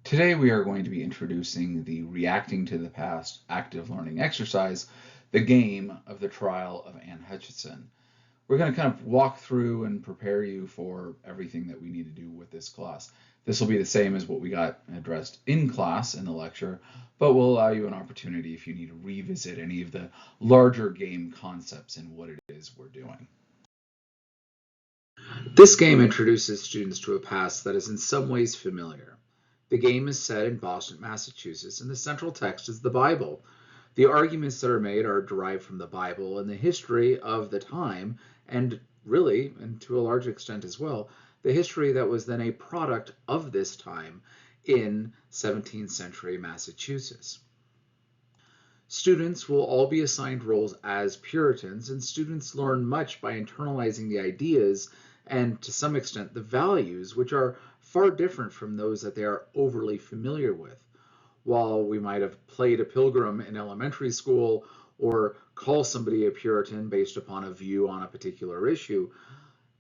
Today we are going to be introducing the Reacting to the Past active learning exercise, the game of the trial of Anne Hutchinson. We're going to kind of walk through and prepare you for everything that we need to do with this class. This will be the same as what we got addressed in class in the lecture, but will allow you an opportunity if you need to revisit any of the larger game concepts and what it is we're doing. This game introduces students to a past that is in some ways familiar. The game is set in Boston, Massachusetts, and the central text is the Bible. The arguments that are made are derived from the Bible and the history of the time, and really, and to a large extent as well, the history that was then a product of this time in 17th century Massachusetts. Students will all be assigned roles as Puritans, and students learn much by internalizing the ideas and, to some extent, the values, which are far different from those that they are overly familiar with. While we might have played a pilgrim in elementary school or call somebody a Puritan based upon a view on a particular issue,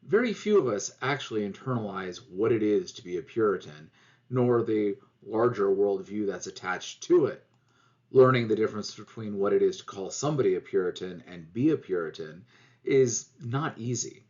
very few of us actually internalize what it is to be a Puritan, nor the larger worldview that's attached to it. Learning the difference between what it is to call somebody a Puritan and be a Puritan is not easy.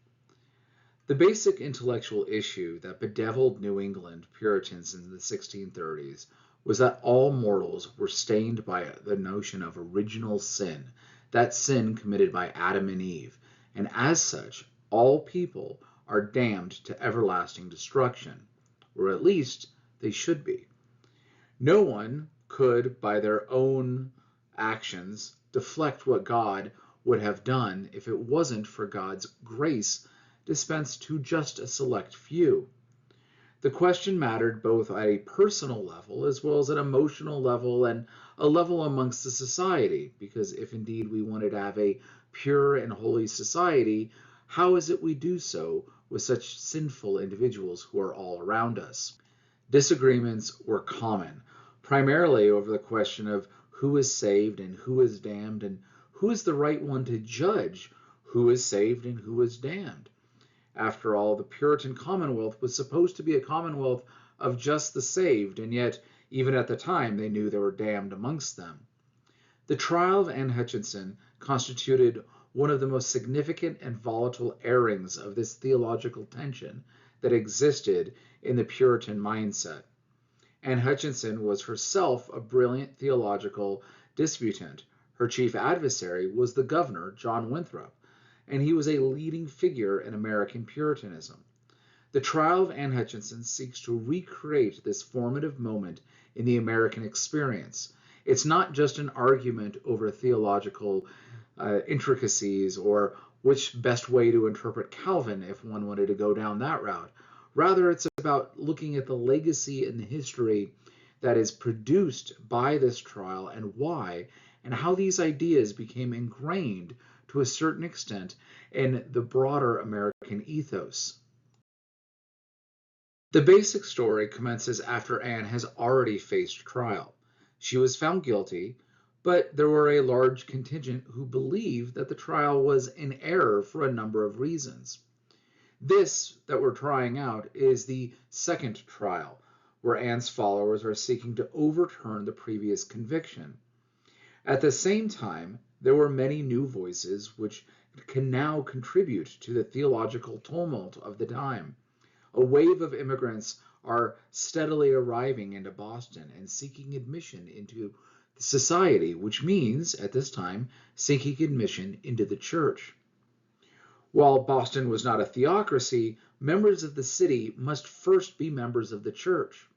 The basic intellectual issue that bedeviled New England Puritans in the 1630s was that all mortals were stained by the notion of original sin, that sin committed by Adam and Eve, and as such, all people are damned to everlasting destruction, or at least they should be. No one could, by their own actions, deflect what God would have done if it wasn't for God's grace dispensed to just a select few. The question mattered both at a personal level as well as an emotional level and a level amongst the society, because if indeed we wanted to have a pure and holy society, how is it we do so with such sinful individuals who are all around us? Disagreements were common, primarily over the question of who is saved and who is damned, and who is the right one to judge who is saved and who is damned. After all, the Puritan Commonwealth was supposed to be a commonwealth of just the saved, and yet, even at the time, they knew there were damned amongst them. The trial of Anne Hutchinson constituted one of the most significant and volatile airings of this theological tension that existed in the Puritan mindset. Anne Hutchinson was herself a brilliant theological disputant. Her chief adversary was the governor, John Winthrop, and he was a leading figure in American Puritanism. The trial of Anne Hutchinson seeks to recreate this formative moment in the American experience. It's not just an argument over theological intricacies or which best way to interpret Calvin if one wanted to go down that route. Rather, it's about looking at the legacy and the history that is produced by this trial and why, and how these ideas became ingrained to a certain extent in the broader American ethos. The basic story commences after Anne has already faced trial. She was found guilty, but there were a large contingent who believed that the trial was in error for a number of reasons. This that we're trying out is the second trial, where Anne's followers are seeking to overturn the previous conviction. At the same time, there were many new voices which can now contribute to the theological tumult of the time. A wave of immigrants are steadily arriving into Boston and seeking admission into society, which means, at this time, seeking admission into the church. While Boston was not a theocracy, members of the city must first be members of the church.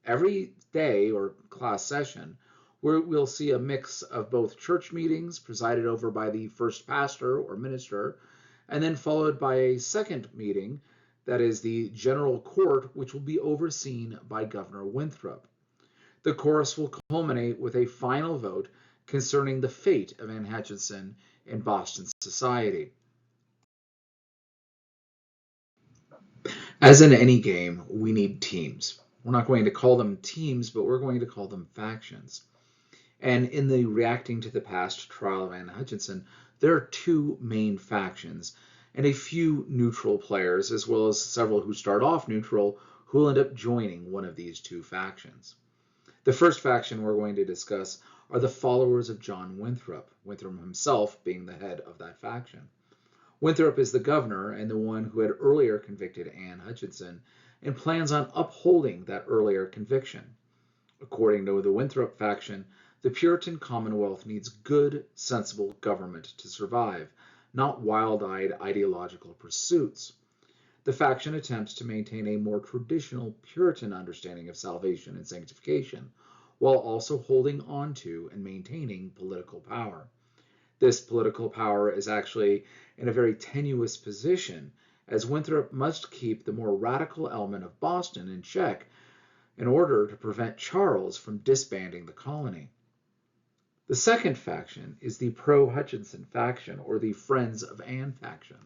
Every day or class session, we'll see a mix of both church meetings presided over by the first pastor or minister, and then followed by a second meeting, that is the general court, which will be overseen by Governor Winthrop. The course will culminate with a final vote concerning the fate of Anne Hutchinson in Boston society. As in any game, we need teams. We're not going to call them teams, but we're going to call them factions. And in the Reacting to the Past trial of Anne Hutchinson, there are two main factions and a few neutral players, as well as several who start off neutral, who will end up joining one of these two factions. The first faction we're going to discuss are the followers of John Winthrop, Winthrop himself being the head of that faction. Winthrop is the governor and the one who had earlier convicted Anne Hutchinson and plans on upholding that earlier conviction. According to the Winthrop faction, the Puritan Commonwealth needs good, sensible government to survive, not wild-eyed ideological pursuits. The faction attempts to maintain a more traditional Puritan understanding of salvation and sanctification, while also holding on to and maintaining political power. This political power is actually in a very tenuous position, as Winthrop must keep the more radical element of Boston in check in order to prevent Charles from disbanding the colony. The second faction is the pro-Hutchinson faction, or the Friends of Anne faction.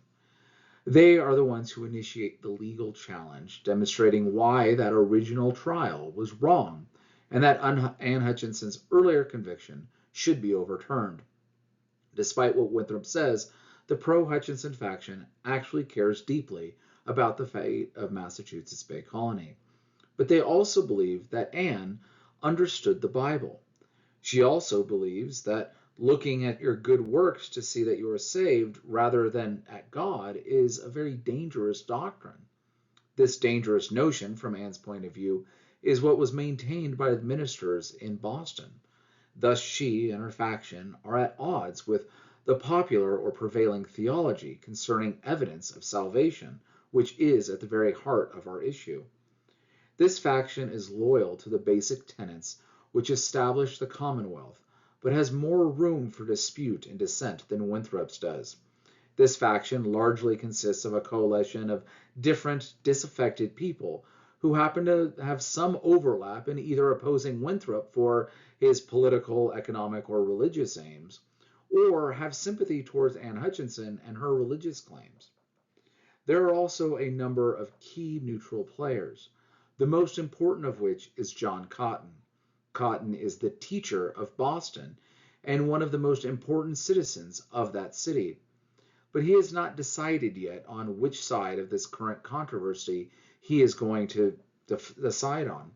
They are the ones who initiate the legal challenge, demonstrating why that original trial was wrong and that Anne Hutchinson's earlier conviction should be overturned. Despite what Winthrop says, the pro-Hutchinson faction actually cares deeply about the fate of Massachusetts Bay Colony. But they also believe that Anne understood the Bible. She also believes that looking at your good works to see that you are saved rather than at God is a very dangerous doctrine. This dangerous notion, from Anne's point of view, is what was maintained by the ministers in Boston. Thus she and her faction are at odds with the popular or prevailing theology concerning evidence of salvation, which is at the very heart of our issue. This faction is loyal to the basic tenets which established the Commonwealth, but has more room for dispute and dissent than Winthrop's does. This faction largely consists of a coalition of different disaffected people who happen to have some overlap in either opposing Winthrop for his political, economic, or religious aims, or have sympathy towards Anne Hutchinson and her religious claims. There are also a number of key neutral players, the most important of which is John Cotton. Cotton is the teacher of Boston and one of the most important citizens of that city. But he has not decided yet on which side of this current controversy he is going to decide on.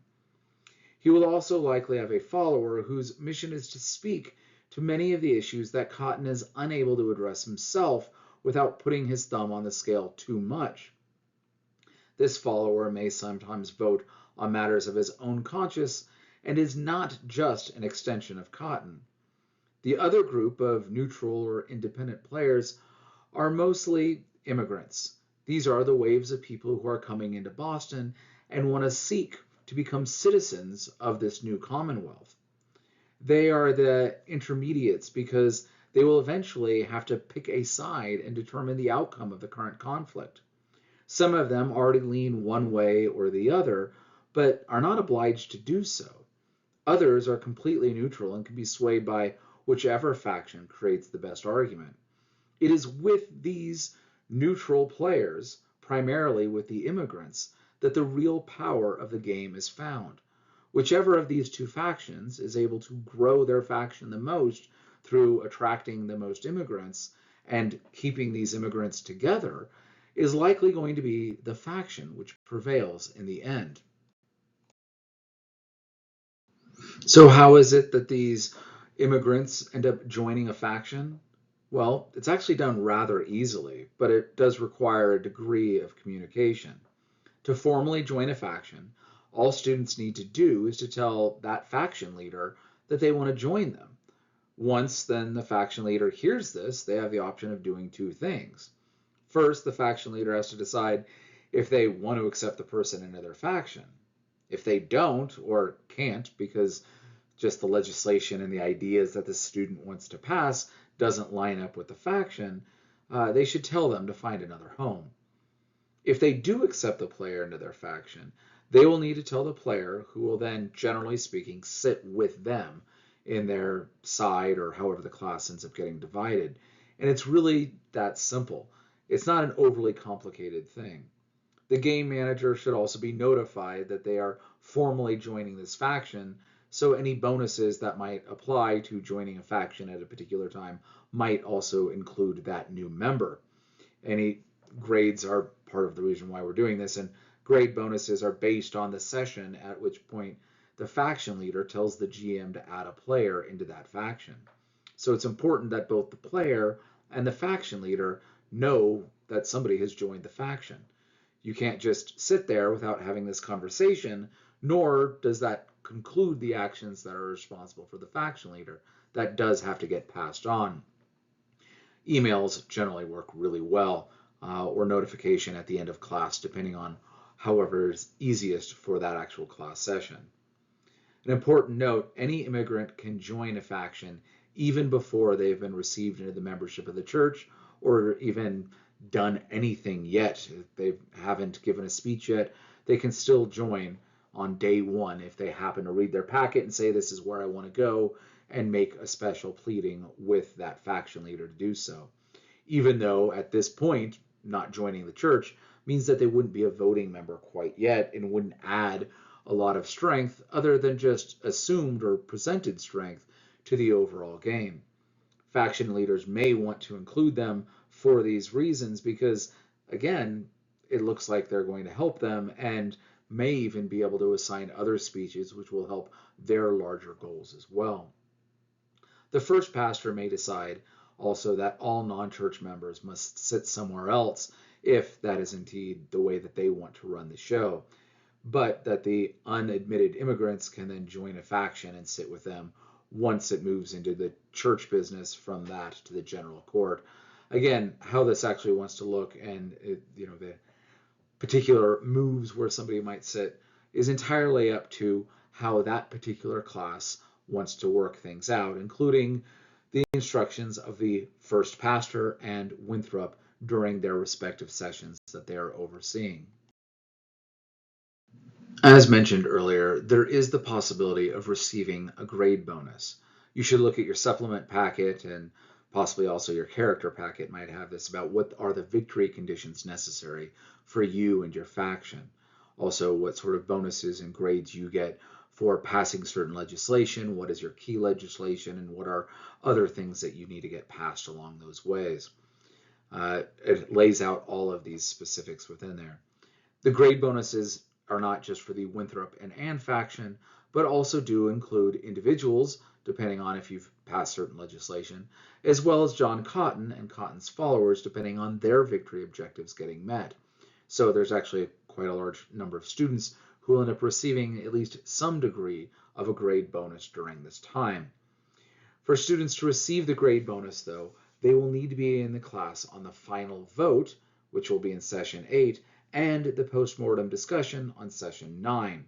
He will also likely have a follower whose mission is to speak to many of the issues that Cotton is unable to address himself without putting his thumb on the scale too much. This follower may sometimes vote on matters of his own conscience and is not just an extension of Cotton. The other group of neutral or independent players are mostly immigrants. These are the waves of people who are coming into Boston and want to seek to become citizens of this new Commonwealth. They are the intermediates because they will eventually have to pick a side and determine the outcome of the current conflict. Some of them already lean one way or the other, but are not obliged to do so. Others are completely neutral and can be swayed by whichever faction creates the best argument. It is with these neutral players, primarily with the immigrants, that the real power of the game is found. Whichever of these two factions is able to grow their faction the most through attracting the most immigrants and keeping these immigrants together is likely going to be the faction which prevails in the end. So how is it that these immigrants end up joining a faction? Well, it's actually done rather easily, but it does require a degree of communication. To formally join a faction, all students need to do is to tell that faction leader that they want to join them. Once then the faction leader hears this, they have the option of doing two things. First, the faction leader has to decide if they want to accept the person into their faction. If they don't or can't because just the legislation and the ideas that the student wants to pass doesn't line up with the faction, they should tell them to find another home. If they do accept the player into their faction, they will need to tell the player, who will then, generally speaking, sit with them in their side or however the class ends up getting divided. And it's really that simple. It's not an overly complicated thing. The game manager should also be notified that they are formally joining this faction, so any bonuses that might apply to joining a faction at a particular time might also include that new member. Any grades are part of the reason why we're doing this, and grade bonuses are based on the session at which point the faction leader tells the GM to add a player into that faction. So it's important that both the player and the faction leader know that somebody has joined the faction. You can't just sit there without having this conversation, nor does that conclude the actions that are responsible for the faction leader. That does have to get passed on. Emails generally work really well, or notification at the end of class, depending on however is easiest for that actual class session. An important note, any immigrant can join a faction even before they've been received into the membership of the church or even done anything yet. If they haven't given a speech yet, they can still join on day one if they happen to read their packet and say, this is where I want to go, and make a special pleading with that faction leader to do so. Even though at this point, not joining the church means that they wouldn't be a voting member quite yet and wouldn't add a lot of strength other than just assumed or presented strength to the overall game. Faction leaders may want to include them for these reasons because, again, it looks like they're going to help them and may even be able to assign other speeches which will help their larger goals as well. The first pastor may decide also that all non-church members must sit somewhere else if that is indeed the way that they want to run the show, but that the unadmitted immigrants can then join a faction and sit with them once it moves into the church business from that to the general court. Again, how this actually wants to look and the particular moves where somebody might sit is entirely up to how that particular class wants to work things out, including the instructions of the first pastor and Winthrop during their respective sessions that they are overseeing. As mentioned earlier, there is the possibility of receiving a grade bonus. You should look at your supplement packet, and possibly also your character packet might have this, about what are the victory conditions necessary for you and your faction. Also, what sort of bonuses and grades you get for passing certain legislation, what is your key legislation, and what are other things that you need to get passed along those ways. It lays out all of these specifics within there. The grade bonuses are not just for the Winthrop and Ann faction, but also do include individuals, depending on if you've passed certain legislation, as well as John Cotton and Cotton's followers, depending on their victory objectives getting met. So there's actually quite a large number of students who will end up receiving at least some degree of a grade bonus during this time. For students to receive the grade bonus, though, they will need to be in the class on the final vote, which will be in session 8, and the postmortem discussion on session 9,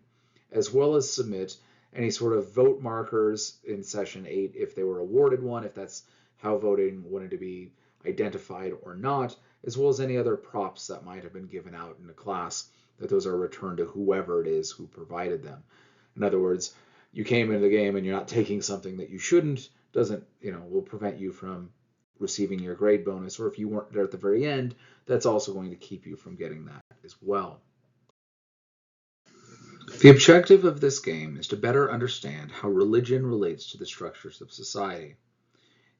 as well as submit any sort of vote markers in session 8 if they were awarded one, if that's how voting wanted to be identified or not, as well as any other props that might have been given out in the class, that those are returned to whoever it is who provided them. In other words, you came into the game and you're not taking something that you shouldn't, will prevent you from receiving your grade bonus, or if you weren't there at the very end, that's also going to keep you from getting that as well. The objective of this game is to better understand how religion relates to the structures of society.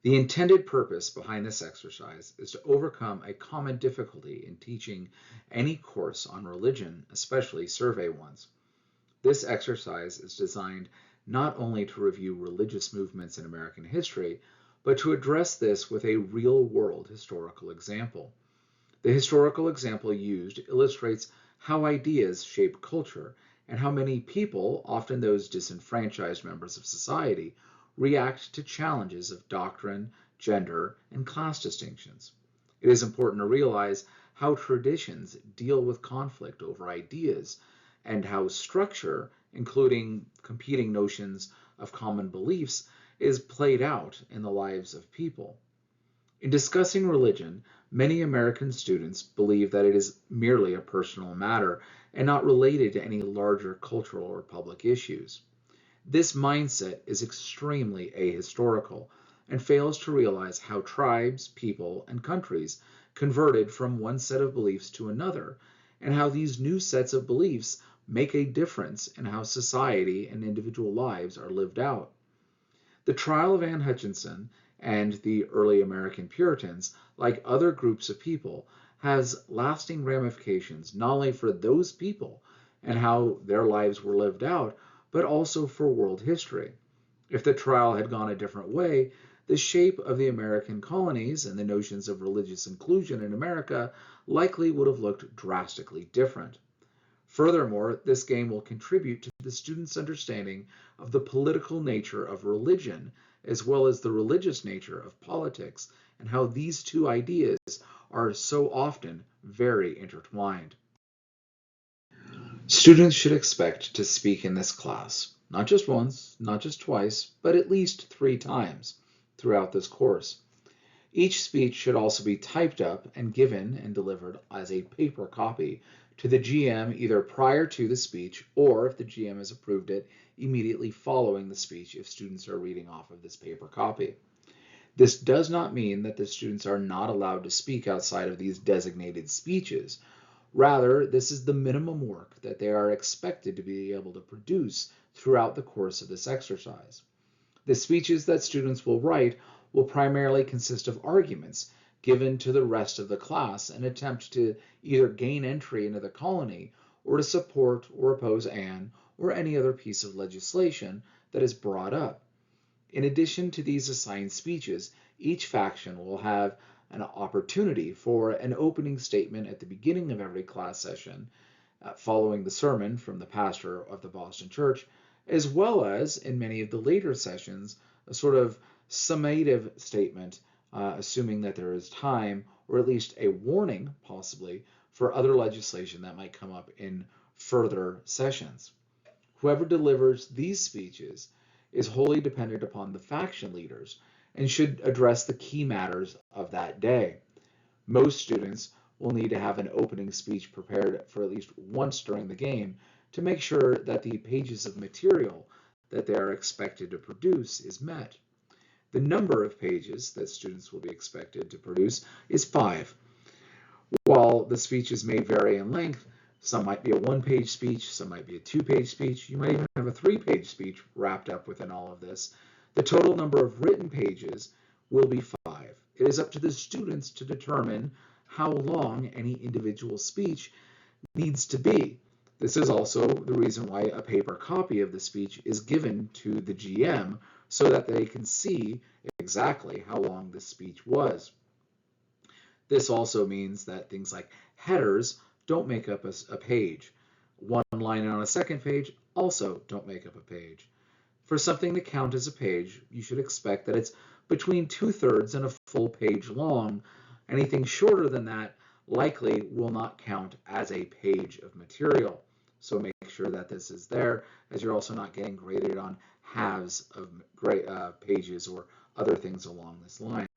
The intended purpose behind this exercise is to overcome a common difficulty in teaching any course on religion, especially survey ones. This exercise is designed not only to review religious movements in American history, but to address this with a real-world historical example. The historical example used illustrates how ideas shape culture and how many people, often those disenfranchised members of society, react to challenges of doctrine, gender, and class distinctions. It is important to realize how traditions deal with conflict over ideas and how structure, including competing notions of common beliefs, is played out in the lives of people. In discussing religion, many American students believe that it is merely a personal matter and not related to any larger cultural or public issues. This mindset is extremely ahistorical and fails to realize how tribes, people, and countries converted from one set of beliefs to another, and how these new sets of beliefs make a difference in how society and individual lives are lived out. The trial of Anne Hutchinson and the early American Puritans, like other groups of people, has lasting ramifications not only for those people and how their lives were lived out, but also for world history. If the trial had gone a different way, the shape of the American colonies and the notions of religious inclusion in America likely would have looked drastically different. Furthermore, this game will contribute to the students' understanding of the political nature of religion, as well as the religious nature of politics, and how these two ideas are so often very intertwined. Students should expect to speak in this class, not just once, not just twice, but at least 3 times throughout this course. Each speech should also be typed up and given and delivered as a paper copy to the GM either prior to the speech or, if the GM has approved it, immediately following the speech if students are reading off of this paper copy. This does not mean that the students are not allowed to speak outside of these designated speeches. Rather, this is the minimum work that they are expected to be able to produce throughout the course of this exercise. The speeches that students will write will primarily consist of arguments given to the rest of the class and attempt to either gain entry into the colony or to support or oppose an or any other piece of legislation that is brought up. In addition to these assigned speeches, each faction will have an opportunity for an opening statement at the beginning of every class session, following the sermon from the pastor of the Boston Church, as well as in many of the later sessions, a sort of summative statement, assuming that there is time, or at least a warning, possibly, for other legislation that might come up in further sessions. Whoever delivers these speeches is wholly dependent upon the faction leaders and should address the key matters of that day. Most students will need to have an opening speech prepared for at least once during the game to make sure that the pages of material that they are expected to produce is met. The number of pages that students will be expected to produce is 5. While the speeches may vary in length, some might be a 1-page speech, some might be a 2-page speech, you might even have a 3-page speech wrapped up within all of this. The total number of written pages will be 5. It is up to the students to determine how long any individual speech needs to be. This is also the reason why a paper copy of the speech is given to the GM so that they can see exactly how long the speech was. This also means that things like headers don't make up a page. One line on a second page also don't make up a page. For something to count as a page, you should expect that it's between 2/3 and a full page long. Anything shorter than that likely will not count as a page of material. So make sure that this is there, as you're also not getting graded on halves of pages or other things along this line.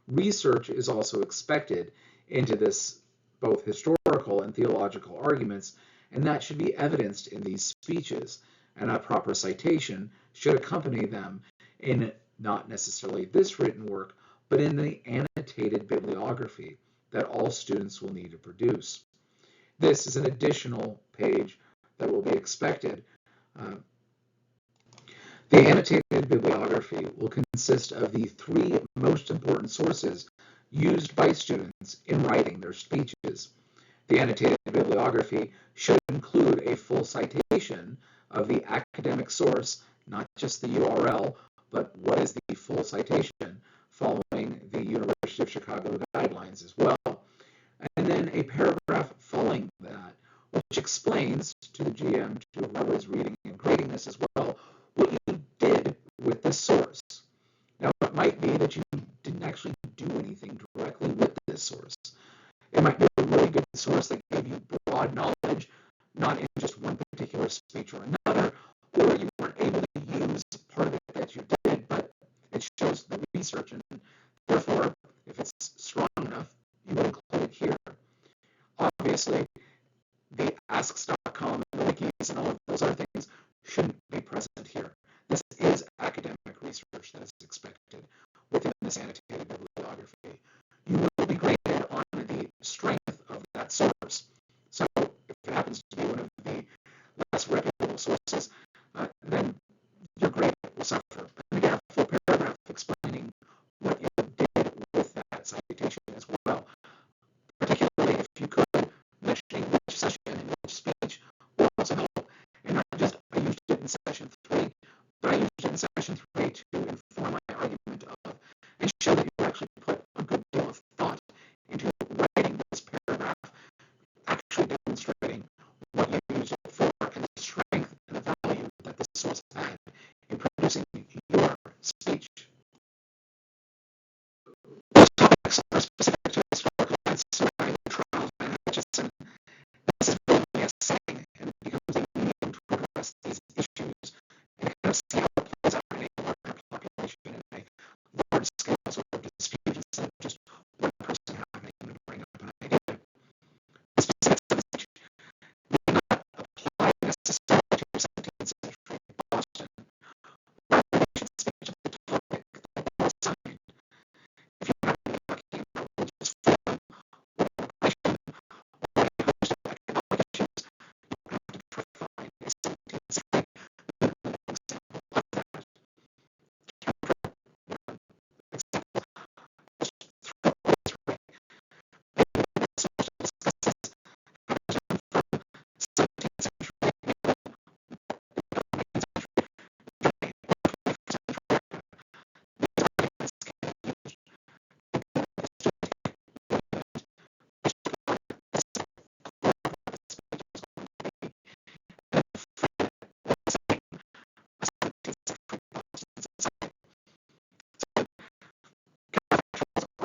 Research is also expected into this, both historical and theological arguments, and that should be evidenced in these speeches, and a proper citation should accompany them in not necessarily this written work, but in the annotated bibliography that all students will need to produce. This is an additional page that will be expected. The annotated bibliography will consist of the 3 most important sources used by students in writing their speeches. The annotated bibliography should include a full citation of the academic source, not just the URL, but what is the full citation, following the University of Chicago guidelines as well. And then a paragraph following that, which explains to the GM, to whoever is reading and grading this as well, what you did with this source. Now, it might be that you didn't actually do anything directly with this source. It might be a really good source that gave you broad knowledge, not in just one particular speech or another, or you weren't able to use part of it that you did, but it shows the research, and therefore, if it's strong enough, you would include it here. Obviously, the asks.com and the wikis and all of those other things shouldn't be present here. This is academic research that is expected within this annotated bibliography. You will be graded on the strength of that source. So if it happens to be one of the less reputable sources, then your grade will suffer. And again, a full paragraph explaining what you did with that citation as well. Particularly if you could, mentioning which session and which speech will also help, and not just I used it in session 3, but I used it in session 3 to inform my argument of and show that you actually put a good deal of thought into writing this paragraph, actually demonstrating what you used it for and the strength and the value that this source had in producing your speech. Those topics are specific to historical events surrounding the trials by Hutchinson. This is really a setting, and it becomes a medium to address these issues and kind of see how it plays out in a larger population in a large scale sort of dispute instead of just one person having to bring up an idea. The specifics of the speech may not apply necessarily to 17th century Boston, where the nation speech of the topic that they assigned. If you happen to be talking about religious freedom or immigration or a host of economic issues, you don't have to try to find a 17th century example of that. Example, just throw this way. Maybe this also discusses how to turn from 17th century England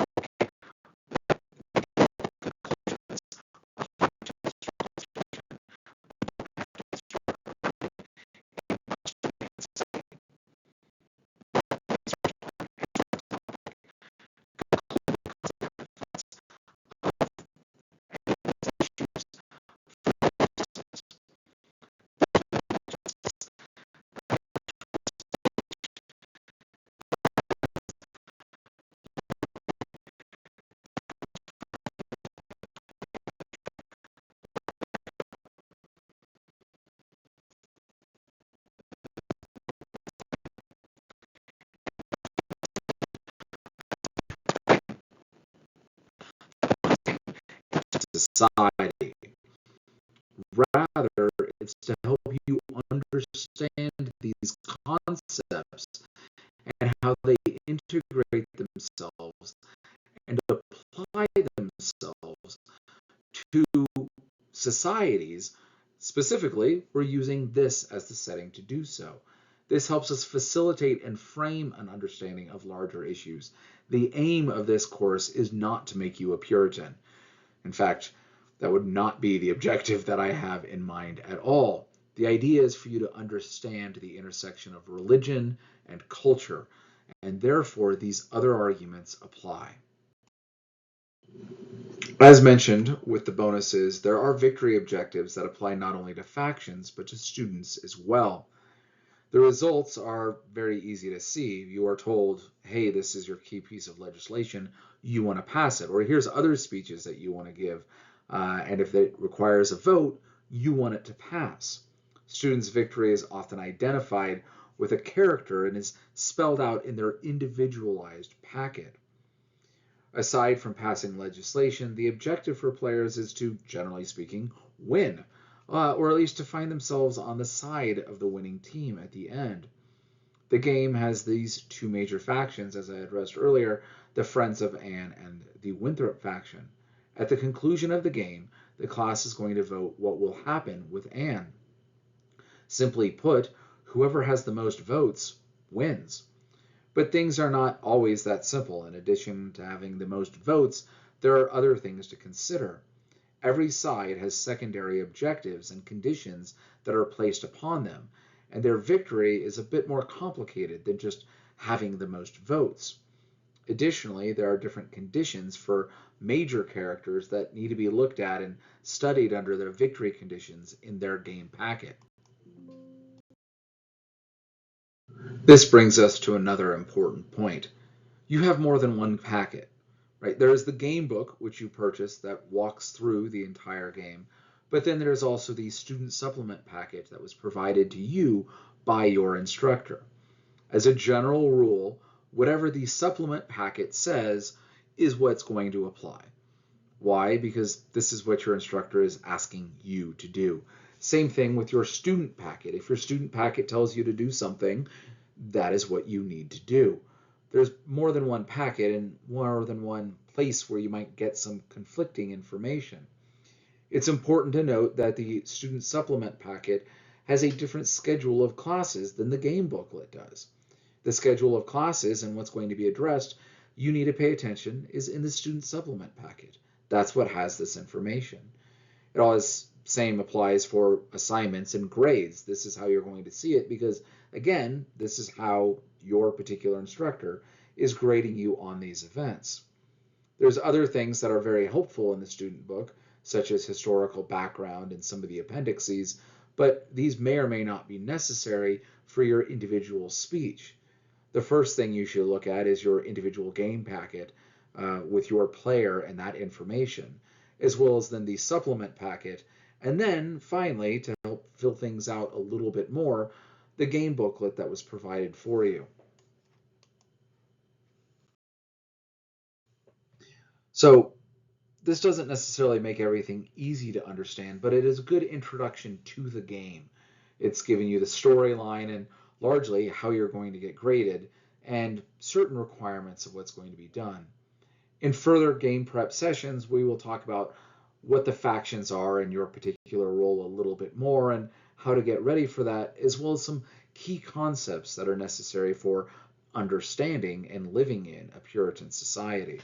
or 19th century Germany or 21st century America. These arguments can be used to demonstrate which part this core of the speech is going to be and frame it with the same as 17th century Boston society. So counterfactuals are okay, but making conclusions of harm to historical situation, but don't have to destroy or remedy a Bostonian society. More research on historical topic conclude because of their influence of any of these issues for legal justice. There's no legal justice that I have towards speech society. Rather, it's to help you understand these concepts and how they integrate themselves and apply themselves to societies. Specifically, we're using this as the setting to do so. This helps us facilitate and frame an understanding of larger issues. The aim of this course is not to make you a Puritan. In fact, that would not be the objective that I have in mind at all. The idea is for you to understand the intersection of religion and culture, and therefore these other arguments apply. As mentioned with the bonuses, there are victory objectives that apply not only to factions, but to students as well. The results are very easy to see. You are told, hey, this is your key piece of legislation, you want to pass it. Or here's other speeches that you want to give. And if it requires a vote, you want it to pass. Students' victory is often identified with a character and is spelled out in their individualized packet. Aside from passing legislation, the objective for players is to, generally speaking, win, or at least to find themselves on the side of the winning team at the end. The game has these two major factions, as I addressed earlier, the Friends of Anne and the Winthrop faction. At the conclusion of the game, the class is going to vote what will happen with Anne. Simply put, whoever has the most votes wins. But things are not always that simple. In addition to having the most votes, there are other things to consider. Every side has secondary objectives and conditions that are placed upon them, and their victory is a bit more complicated than just having the most votes. Additionally, there are different conditions for major characters that need to be looked at and studied under their victory conditions in their game packet. This brings us to another important point. You have more than one packet, right? There is the game book, which you purchase, that walks through the entire game, but then there's also the student supplement packet that was provided to you by your instructor. As a general rule, whatever the supplement packet says is what's going to apply. Why? Because this is what your instructor is asking you to do. Same thing with your student packet. If your student packet tells you to do something, that is what you need to do. There's more than one packet and more than one place where you might get some conflicting information. It's important to note that the student supplement packet has a different schedule of classes than the game booklet does. The schedule of classes and what's going to be addressed you need to pay attention is in the student supplement packet. That's what has this information. It always same applies for assignments and grades. This is how you're going to see it because, again, this is how your particular instructor is grading you on these events. There's other things that are very helpful in the student book, such as historical background and some of the appendices, but these may or may not be necessary for your individual speech. The first thing you should look at is your individual game packet with your player and that information, as well as then the supplement packet. And then finally, to help fill things out a little bit more, the game booklet that was provided for you. So this doesn't necessarily make everything easy to understand, but it is a good introduction to the game. It's giving you the storyline and largely how you're going to get graded and certain requirements of what's going to be done. In further game prep sessions, we will talk about what the factions are in your particular role a little bit more and how to get ready for that, as well as some key concepts that are necessary for understanding and living in a Puritan society.